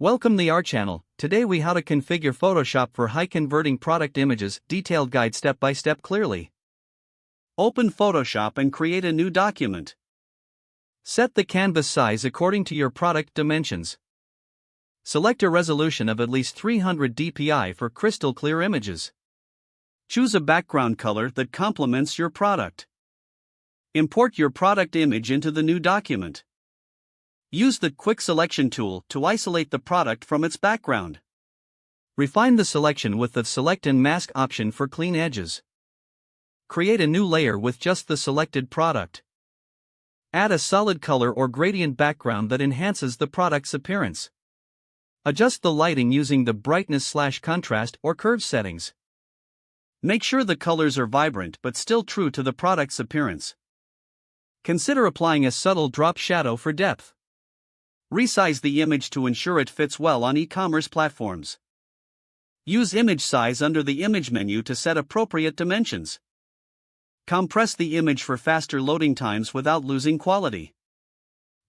Welcome to our channel. Today we how to configure Photoshop for high converting product images, detailed guide step by step clearly. Open Photoshop and create a new document. Set the canvas size according to your product dimensions. Select a resolution of at least 300 dpi for crystal clear images. Choose a background color that complements your product. Import your product image into the new document. Use the Quick Selection tool to isolate the product from its background. Refine the selection with the Select and Mask option for clean edges. Create a new layer with just the selected product. Add a solid color or gradient background that enhances the product's appearance. Adjust the lighting using the brightness/contrast or curve settings. Make sure the colors are vibrant but still true to the product's appearance. Consider applying a subtle drop shadow for depth. Resize the image to ensure it fits well on e-commerce platforms. Use image size under the image menu to set appropriate dimensions. Compress the image for faster loading times without losing quality.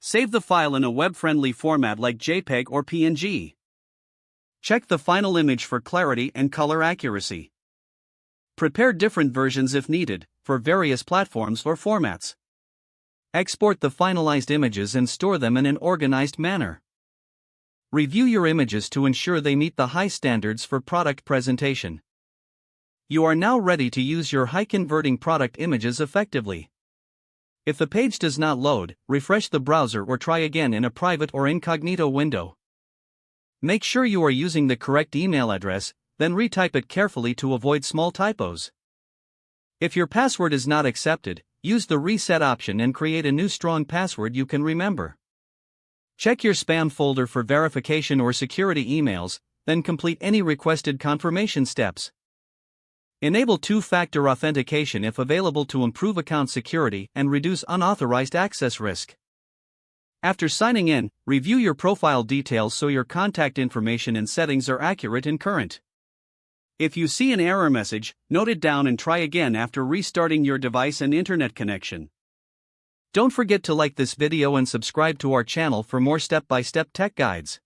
Save the file in a web-friendly format like JPEG or PNG. Check the final image for clarity and color accuracy. Prepare different versions if needed, for various platforms or formats. Export the finalized images and store them in an organized manner. Review your images to ensure they meet the high standards for product presentation. You are now ready to use your high-converting product images effectively. If the page does not load, refresh the browser or try again in a private or incognito window. Make sure you are using the correct email address, then retype it carefully to avoid small typos. If your password is not accepted, use the reset option and create a new strong password you can remember. Check your spam folder for verification or security emails, then complete any requested confirmation steps. Enable two-factor authentication if available to improve account security and reduce unauthorized access risk. After signing in, review your profile details so your contact information and settings are accurate and current. If you see an error message, note it down and try again after restarting your device and internet connection. Don't forget to like this video and subscribe to our channel for more step-by-step tech guides.